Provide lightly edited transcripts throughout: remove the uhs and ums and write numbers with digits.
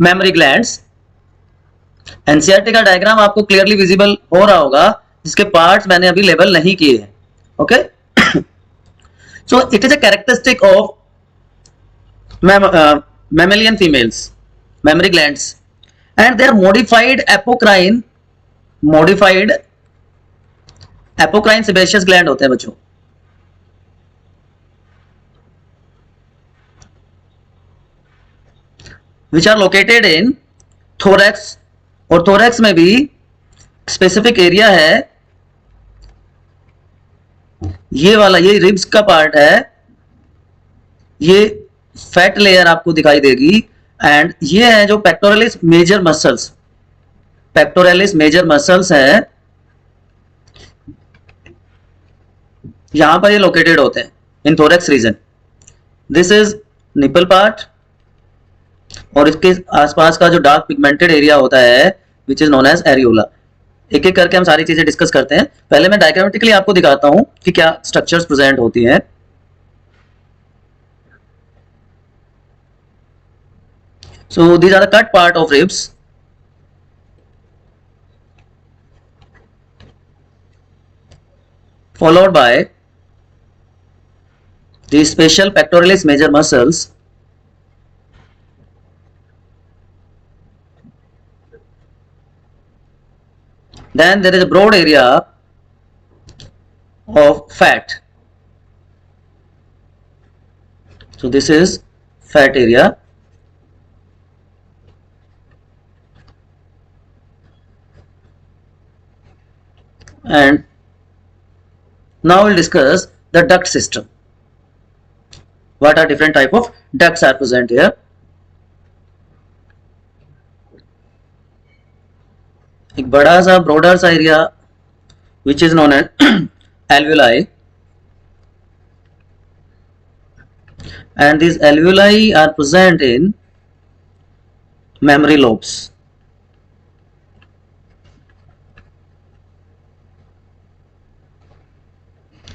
Mammary glands. NCERT का diagram आपको clearly visible हो रहा होगा, जिसके पार्ट्स मैंने अभी लेबल नहीं किए हैं। Okay, so it is a characteristic of mammalian females, mammary glands, and they are modified apocrine sebaceous gland होते हैं बच्चों। which are located in thorax, और thorax में भी स्पेसिफिक एरिया है, ये वाला, ये रिब्स का पार्ट है, ये फैट लेयर आपको दिखाई देगी, एंड ये है जो pectoralis major muscles, pectoralis major muscles है, यहां पर ये लोकेटेड होते हैं in thorax region. This is nipple part, और इसके आसपास का जो डार्क पिगमेंटेड एरिया होता है which is known as areola. एक एक करके हम सारी चीजें डिस्कस करते हैं। पहले मैं डायग्रामेटिकली आपको दिखाता हूं कि क्या स्ट्रक्चर्स प्रेजेंट होती हैं। So these are the cut part of ribs, followed by the special pectoralis major muscles, then there is a broad area of fat. So this is fat area, and now we'll discuss the duct system. What are different type of ducts are present here? एक बड़ा सा broader सा area which is known as alveoli, and these alveoli are present in mammary lobes.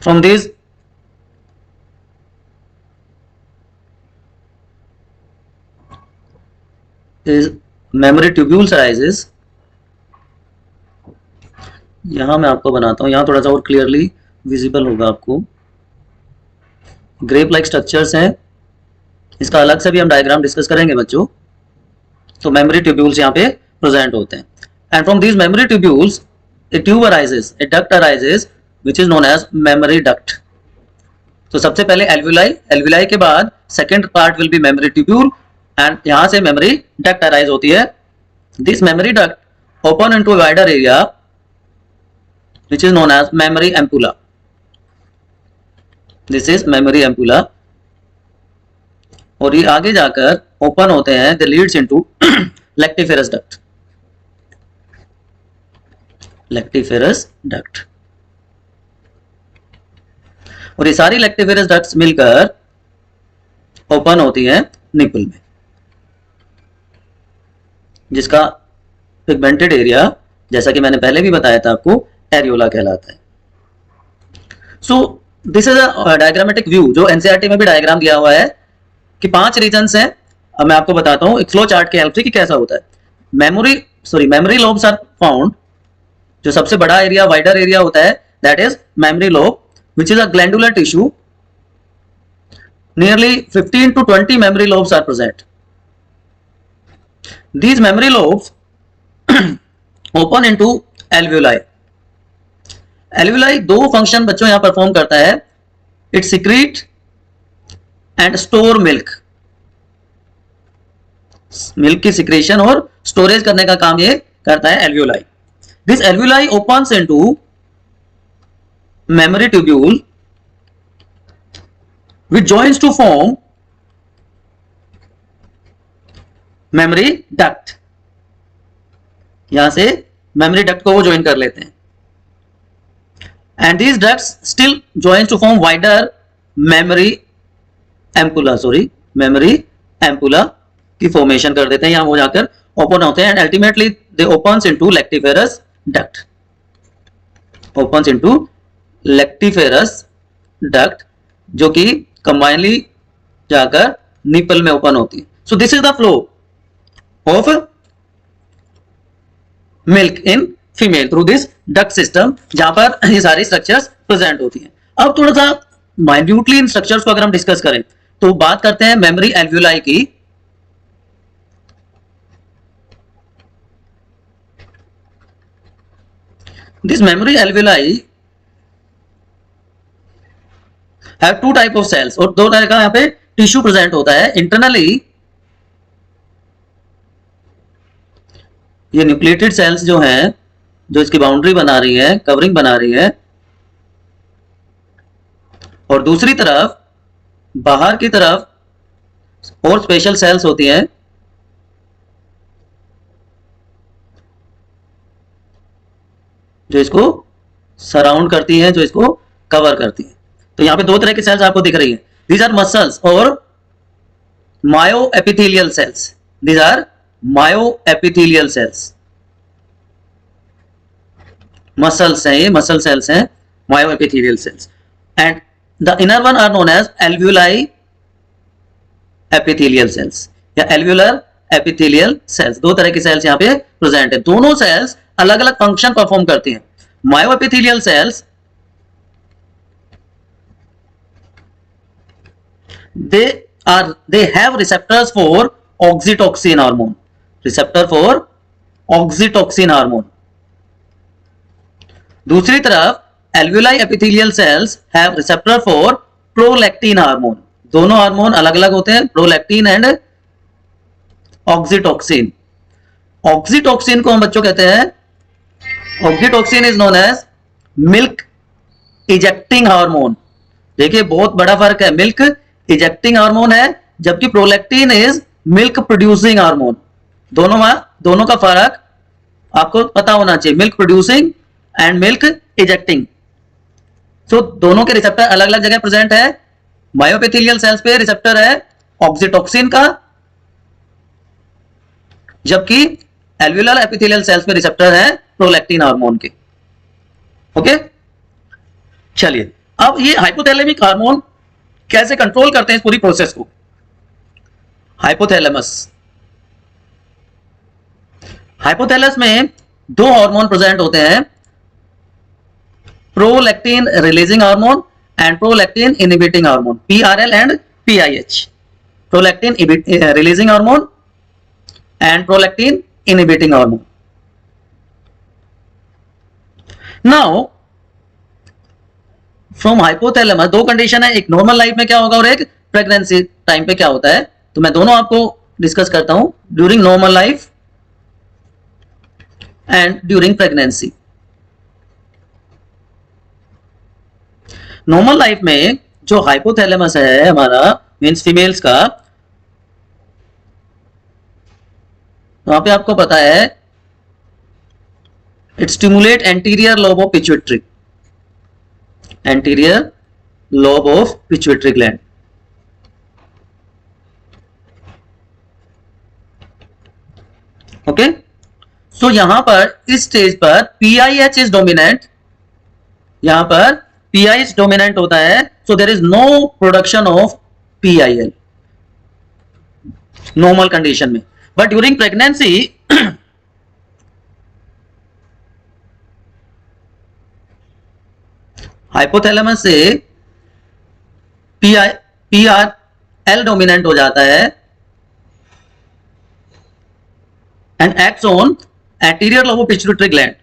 From these is memory tubules arises. यहां मैं आपको बनाता हूं, यहां थोड़ा सा और क्लियरली विजिबल होगा आपको। ग्रेप लाइक स्ट्रक्चर्स हैं, इसका अलग से भी हम डायग्राम डिस्कस करेंगे बच्चों। तो मेमोरी ट्यूब्यूल्स यहाँ पे प्रेजेंट होते हैं, and from these mammary tubules A tube arises, A duct arises which is known as memory duct. तो सबसे पहले alveoli, alveoli के बाद second part will be memory tubule, and यहां से memory duct arise होती है। This memory duct open into a wider area which is known as memory ampulla. This is memory ampulla, और ये आगे जाकर open होते हैं, they leads into lactiferous duct, lactiferous duct, और ये सारी लैक्टिफेरस डक्ट्स मिलकर ओपन होती हैं निपल में, जिसका पिगमेंटेड एरिया, जैसा कि मैंने पहले भी बताया था आपको, एरियोला कहलाता है। So this is a diagrammatic view, जो एनसीईआरटी में भी डायग्राम दिया हुआ है कि 5 रीजन्स हैं। अब मैं आपको बताता हूं एक फ्लो चार्ट के हेल्प से कि कैसा होता है। मेमोरी लोब्स आर फाउंड, जो सबसे बड़ा एरिया, वाइडर एरिया होता है, that is memory lobe, which is a glandular tissue. Nearly 15 to 20 memory lobes are present. These memory lobes open into alveoli. Alveoli दो फंक्शन बच्चों यहां परफॉर्म करता है, it secrete and store milk. Milk की secretion और storage करने का काम ये करता है alveoli. This alveoli opens into memory tubule which joins to form memory duct. यहां से memory duct को वो ज्वाइन कर लेते हैं, and these ducts still joins to form wider memory ampulla की फॉर्मेशन कर देते हैं, यहां वो जाकर ओपन होते हैं, and ultimately they opens into lactiferous duct, opens into lactiferous duct, जो कि कंबाइनली जाकर निपल में ओपन होती है। So this is the flow of milk in female through this duct system, जहां पर ये सारी स्ट्रक्चर्स प्रेजेंट होती हैं। अब थोड़ा सा माइन्यूटली इन स्ट्रक्चर्स को अगर हम डिस्कस करें तो बात करते हैं मेमोरी एल्वियोलाई की। This memory alveoli have two type of cells, और दो तरह का यहां पे टिश्यू प्रेजेंट होता है। इंटरनली ये न्यूक्लिएटेड सेल्स जो हैं, जो इसकी बाउंड्री बना रही है, कवरिंग बना रही है, और दूसरी तरफ बाहर की तरफ और स्पेशल सेल्स होती हैं जो इसको सराउंड करती हैं, जो इसको कवर करती हैं। तो यहां पे दो तरह की सेल्स आपको दिख रही हैं। दीज आर मसल्स और myo epithelial cells. These are myo epithelial cells. Muscles हैं, ये मसल सेल्स हैं, myo epithelial cells. And the inner one are known as alveoli epithelial cells या एल्वियोलर एपिथेलियल सेल्स। दो तरह की सेल्स यहां पे प्रेजेंट है। दोनों सेल्स अलग अलग फंक्शन परफॉर्म करती हैं। Myo epithelial cells they have receptors for oxytocin hormone, receptor for oxytocin hormone। दूसरी तरफ alveoli epithelial cells have receptor for prolactin hormone। दोनों हार्मोन अलग अलग होते हैं, प्रोलैक्टिन एंड ऑक्सीटॉक्सिन। ऑक्सीटॉक्सिन को हम बच्चों कहते हैं, oxytocin is known as milk ejecting hormone. देखिए बहुत बड़ा फर्क है, मिल्क इजेक्टिंग हार्मोन है जबकि prolactin is milk producing hormone. दोनों का फर्क आपको पता होना चाहिए, milk producing and milk ejecting. So दोनों के रिसेप्टर अलग अलग जगह प्रेजेंट है। मायोएपिथेलियल सेल्स पे रिसेप्टर है ऑक्सीटॉक्सिन का, जबकि एल्वियोलर एपिथेलियल सेल्स पे रिसेप्टर है प्रोलैक्टिन हार्मोन के। ओके, चलिए अब ये हाइपोथैलेमिक हार्मोन कैसे कंट्रोल करते हैं इस पूरी प्रोसेस को। हाइपोथैलेमस, हाइपोथैलस में दो हार्मोन प्रेजेंट होते हैं, prolactin releasing hormone and prolactin inhibiting hormone, PRL and PIH। Prolactin releasing hormone and prolactin inhibiting hormone. Now from hypothalamus दो कंडीशन है, एक नॉर्मल लाइफ में क्या होगा और एक प्रेगनेंसी टाइम पे क्या होता है। तो मैं दोनों आपको डिस्कस करता हूं, during normal life and during pregnancy. Normal life में जो हाइपोथैलेमस है हमारा, मींस फीमेल्स का, वहां पे आपको पता है it stimulate anterior lobe of pituitary, anterior lobe of pituitary gland. Okay, so यहां पर इस स्टेज पर PIH इज डोमिनेंट, यहां पर PIH डोमिनेंट होता है, so there is no production of PIL normal condition में। बट ड्यूरिंग प्रेगनेंसी हाइपोथैलेमस से PRL डोमिनेंट हो जाता है and acts on anterior lobe of pituitary gland,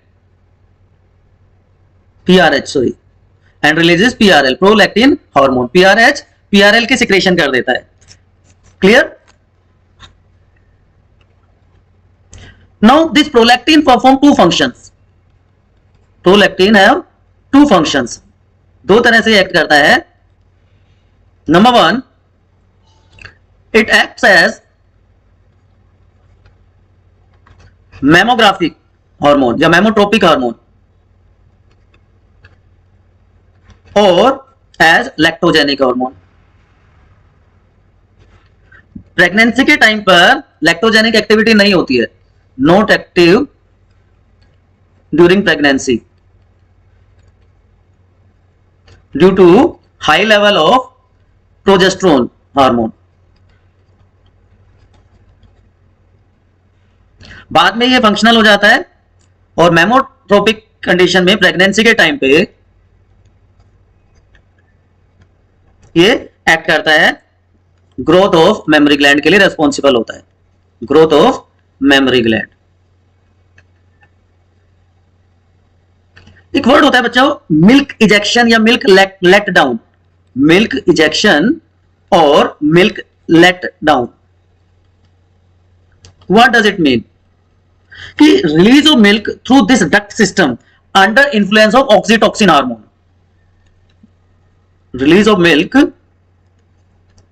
PRH sorry, and releases PRL prolactin hormone. PRH PRL की secretion कर देता है। Clear? Now this prolactin perform two functions. Prolactin have two functions, दो तरह से एक्ट करता है। Number one, it acts as mammographic hormone या मैमोट्रोपिक हार्मोन और एज लैक्टोजेनिक हार्मोन। प्रेगनेंसी के टाइम पर लैक्टोजेनिक एक्टिविटी नहीं होती है, not active during pregnancy due to high level of progesterone hormone. बाद में ये फंक्शनल हो जाता है और मेमोट्रोपिक कंडीशन में प्रेगनेंसी के टाइम पे ये एक्ट करता है, ग्रोथ ऑफ मेमोरी ग्लैंड के लिए रेस्पॉन्सिबल होता है, ग्रोथ ऑफ मेमोरी ग्लैंड। एक वर्ड होता है बच्चों मिल्क इजेक्शन या milk let down, milk ejection और milk let down. What does it mean? कि release of milk through this duct system under influence of oxytocin hormone, release of milk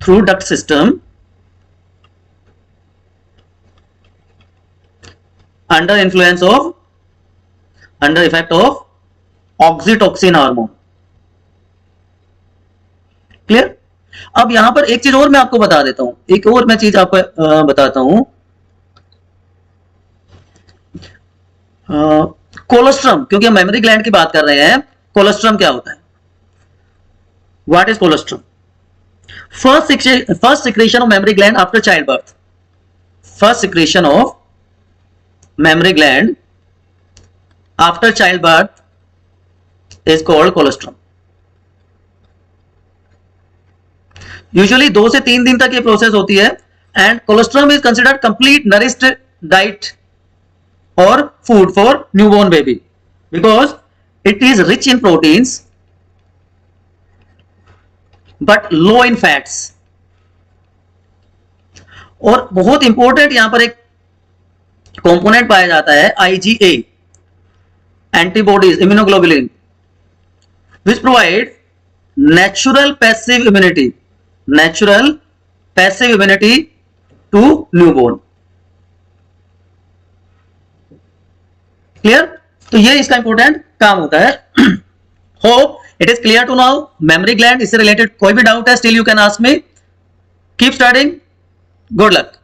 through duct system under influence of, under effect of oxytocin hormone. Clear? अब यहां पर एक चीज और मैं आपको बता देता हूं, एक और मैं चीज आपको बताता हूं। कोलोस्ट्रम, क्योंकि हम मेमोरी ग्लैंड की बात कर रहे हैं, कोलोस्ट्रम क्या होता है? What is colostrum? First secretion of memory gland after child birth, first secretion of memory gland after childbirth is called colostrum. Usually 2 से 3 दिन तक ये प्रोसेस होती है and colostrum is considered complete nourished diet or food for newborn baby because it is rich in proteins but low in fats. और बहुत important यहां पर एक कंपोनेंट पाया जाता है IgA, antibodies, immunoglobulin, which provide natural passive immunity, natural passive immunity to newborn. Clear? तो ये इसका इंपॉर्टेंट काम होता है। Hope it is clear to now. Memory gland, इससे रिलेटेड कोई भी डाउट है still you can ask me. Keep studying, good luck.